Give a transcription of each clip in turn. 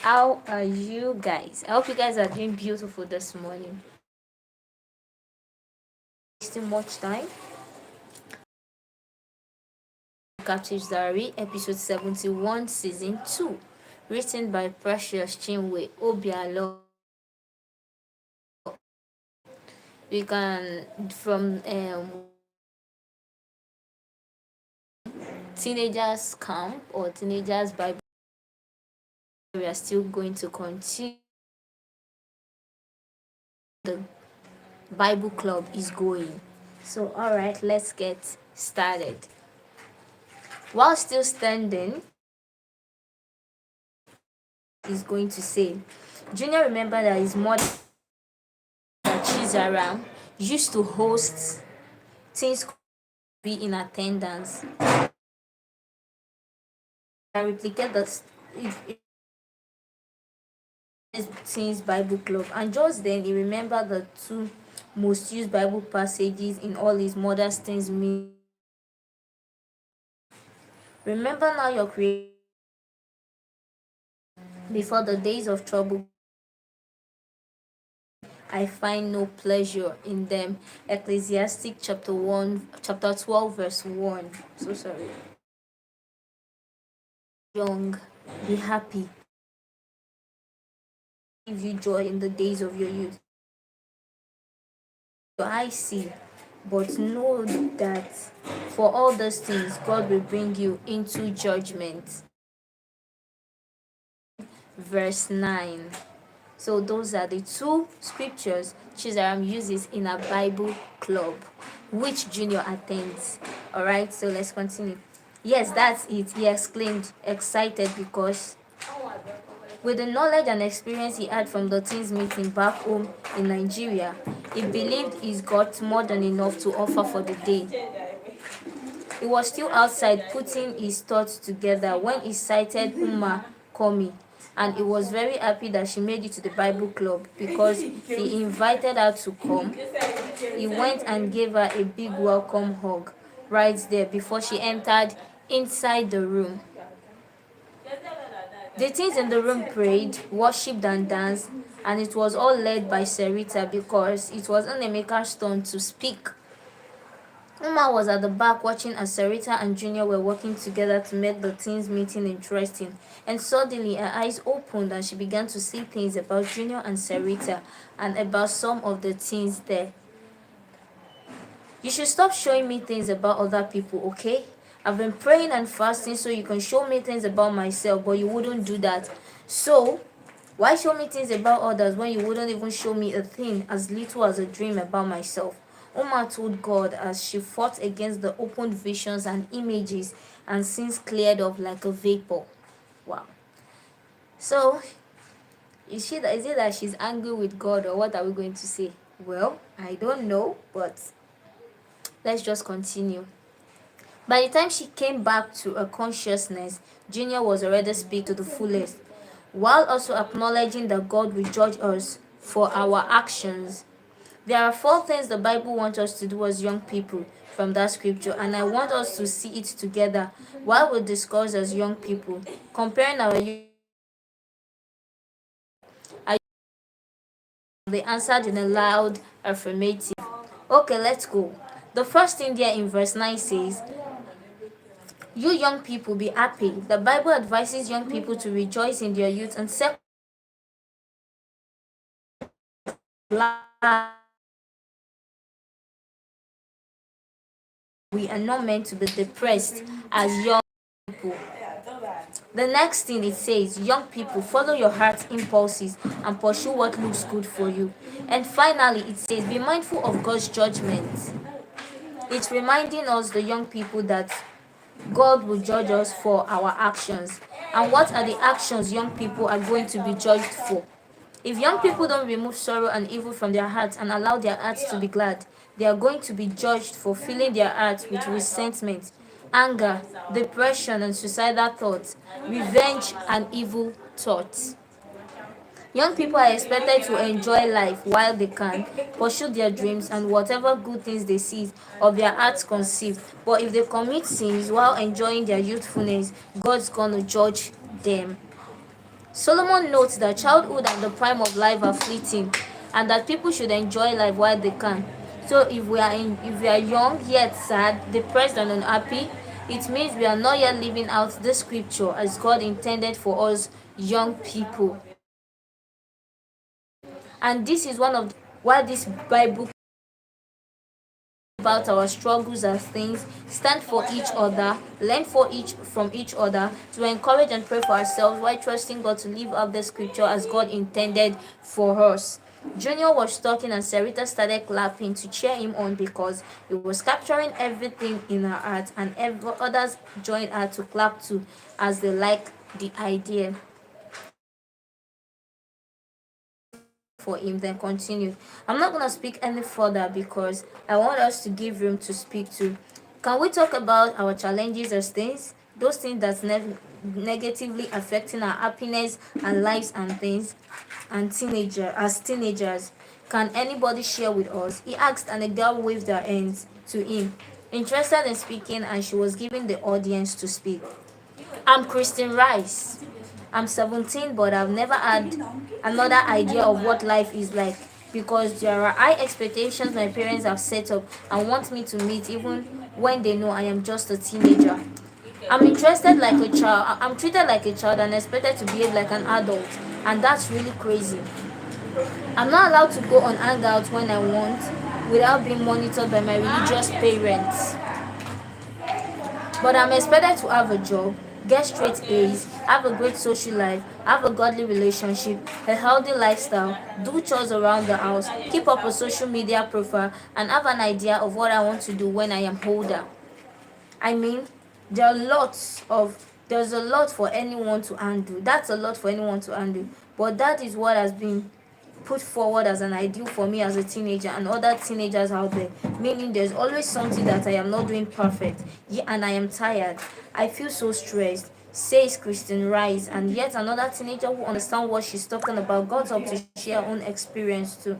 How are you guys? I hope you guys are doing beautiful this morning. Still much time. Captives Diary, episode 71, season 2. Written by Precious Chinwe Obialor. We can from teenagers camp or teenagers Bible. We are still going to continue. The Bible club is going. So alright, let's get started. While still standing, is going to say, Junior remembered that his mother Chizaram used to host things be in attendance and replicate the Teens Bible Club, and just then he remembered the two most used Bible passages in all his mother's teens meeting. Remember now your creation before the days of trouble. I find no pleasure in them. Ecclesiastic chapter 12, verse 1. So sorry. Young, be happy. Give you joy in the days of your youth. I see, but know that for all those things God will bring you into judgment. Verse 9. So those are the two scriptures Chizaram uses in a Bible club, which Junior attends. Alright, so let's continue. Yes, that's it, he exclaimed, excited because with the knowledge and experience he had from the teens meeting back home in Nigeria, he believed he's got more than enough to offer for the day. He was still outside putting his thoughts together when he sighted Uma Komi, and he was very happy that she made it to the Bible club because he invited her to come. He went and gave her a big welcome hug right there before she entered inside the room. The teens in the room prayed, worshipped and danced, and it was all led by Sarita because it was Emeka's turn to speak. Uma was at the back watching as Sarita and Junior were working together to make the teens meeting interesting, and suddenly her eyes opened and she began to see things about Junior and Sarita and about some of the teens there. You should stop showing me things about other people, okay? I've been praying and fasting so you can show me things about myself, but you wouldn't do that. So, why show me things about others when you wouldn't even show me a thing as little as a dream about myself? Uma told God as she fought against the opened visions and images and scenes cleared up like a vapor. Wow. So, is it that she's angry with God, or what are we going to say? Well, I don't know, but let's just continue. By the time she came back to her consciousness, Junior was already speaking to the fullest, while also acknowledging that God will judge us for our actions. There are 4 things the Bible wants us to do as young people from that scripture, and I want us to see it together while we discuss as young people, comparing our youth. They answered in a loud affirmative. Okay, let's go. The first thing there in verse 9 says, you young people be happy. The Bible advises young people to rejoice in their youth, and second, we are not meant to be depressed as young people. The next thing it says, young people, follow your heart's impulses and pursue what looks good for you. And finally, it says, be mindful of God's judgment. It's reminding us, the young people, that God will judge us for our actions. And what are the actions young people are going to be judged for? If young people don't remove sorrow and evil from their hearts and allow their hearts to be glad, they are going to be judged for filling their hearts with resentment, anger, depression and suicidal thoughts, revenge and evil thoughts. Young people are expected to enjoy life while they can, pursue their dreams and whatever good things they see of their hearts conceive. But if they commit sins while enjoying their youthfulness, God's gonna judge them. Solomon notes that childhood and the prime of life are fleeting, and that people should enjoy life while they can. So if we are young yet sad, depressed and unhappy, it means we are not yet living out this scripture as God intended for us young people. And this is one of why this Bible about our struggles as things, stand for each other, learn from each other, to encourage and pray for ourselves while trusting God to live out the scripture as God intended for us. Junior was talking and Sarita started clapping to cheer him on because he was capturing everything in her heart, and others joined her to clap too as they liked the idea. For him, then continued. I'm not going to speak any further because I want us to give room to speak to. Can we talk about our challenges as things? Those things that's negatively affecting our happiness and lives and things, and teenagers. Can anybody share with us? He asked, and a girl waved her hands to him, interested in speaking, and she was giving the audience to speak. I'm Christine Rice. I'm 17, but I've never had another idea of what life is like because there are high expectations my parents have set up and want me to meet even when they know I am just a teenager. I'm interested like a child. I'm treated like a child and expected to behave like an adult, and that's really crazy. I'm not allowed to go on hangouts when I want without being monitored by my religious parents. But I'm expected to have a job, get straight A's, have a great social life, have a godly relationship, a healthy lifestyle, do chores around the house, keep up a social media profile, and have an idea of what I want to do when I am older. I mean, there's a lot for anyone to undo. That's a lot for anyone to undo. But that is what has been put forward as an ideal for me as a teenager and other teenagers out there, meaning there's always something that I am not doing perfect, and I am tired. I feel so stressed, says Kristen Rice, and yet another teenager who understands what she's talking about got up to share her own experience too.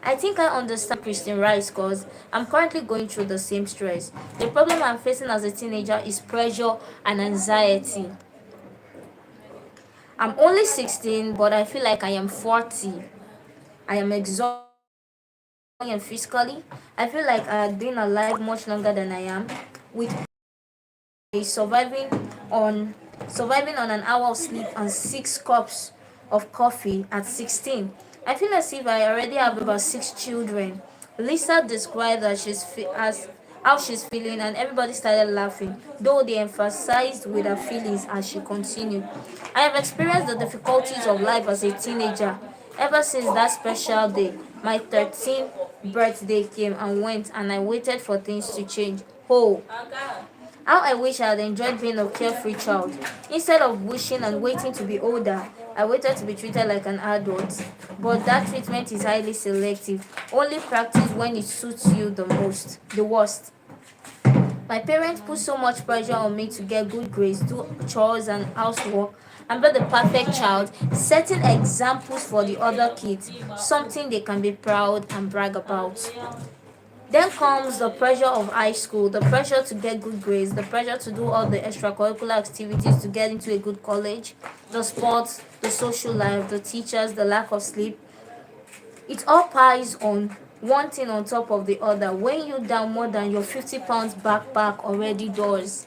I think I understand Kristen Rice because I'm currently going through the same stress. The problem I'm facing as a teenager is pressure and anxiety. I'm only 16, but I feel like I am 40. I am exhausted and physically. I feel like I have been alive much longer than I am, with surviving on an hour of sleep and 6 cups of coffee at 16. I feel as if I already have about 6 children. Lisa described as how she's feeling, and everybody started laughing, though they emphasized with her feelings as she continued. I have experienced the difficulties of life as a teenager ever since that special day. My 13th birthday came and went, and I waited for things to change. Oh, how I wish I had enjoyed being a carefree child. Instead of wishing and waiting to be older, I waited to be treated like an adult. But that treatment is highly selective, only practiced when it suits you the worst. My parents put so much pressure on me to get good grades, do chores and housework, and be the perfect child, setting examples for the other kids, something they can be proud and brag about. Then comes the pressure of high school, the pressure to get good grades, the pressure to do all the extracurricular activities to get into a good college, the sports, the social life, the teachers, the lack of sleep. It all piles on one thing on top of the other, weighing you down more than your 50 pounds backpack already does.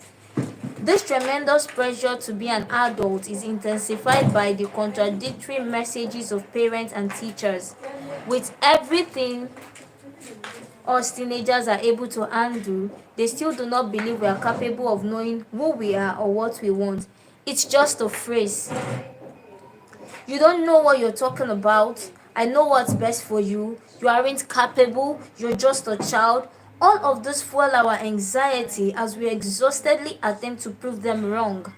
This tremendous pressure to be an adult is intensified by the contradictory messages of parents and teachers. With everything us teenagers are able to handle, they still do not believe we are capable of knowing who we are or what we want. It's just a phrase. You don't know what you're talking about. I know what's best for you. You aren't capable. You're just a child. All of this fuel our anxiety as we exhaustedly attempt to prove them wrong.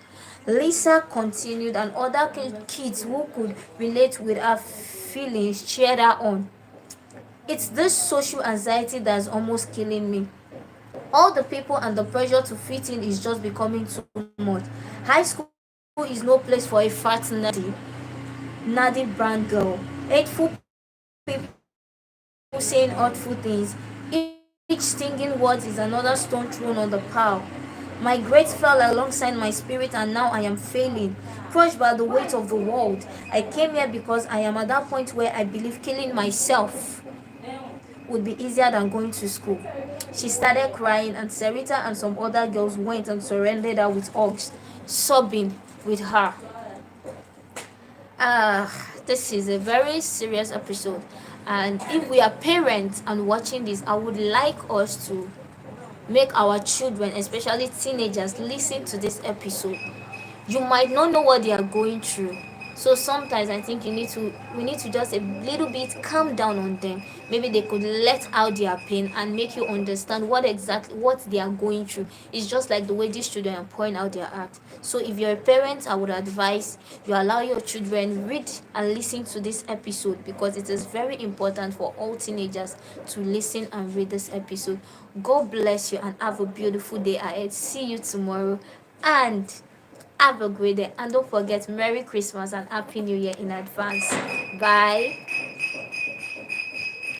Lisa continued, and other kids who could relate with her feelings cheered her on. It's this social anxiety that's almost killing me. All the people and the pressure to fit in is just becoming too much. High school is no place for a fat, nerdy brand girl. Hateful people saying hurtful things. Each stinging word is another stone thrown on the pile. My grades fell alongside my spirit, and now I am failing. crushed by the weight of the world. I came here because I am at that point where I believe killing myself would be easier than going to school. She started crying, and Sarita and some other girls went and surrounded her with hugs, sobbing with her. This is a very serious episode, and if we are parents and watching this, I would like us to make our children, especially teenagers, listen to this episode. You might not know what they are going through, so sometimes I think we need to just a little bit calm down on them. Maybe they could let out their pain and make you understand what they are going through. It's just like the way these children are pouring out their heart. So if you're a parent, I would advise you allow your children read and listen to this episode, because it is very important for all teenagers to listen and read this episode. God bless you and have a beautiful day ahead. See you tomorrow, and have a great day. And don't forget, Merry Christmas and Happy New Year in advance. Bye.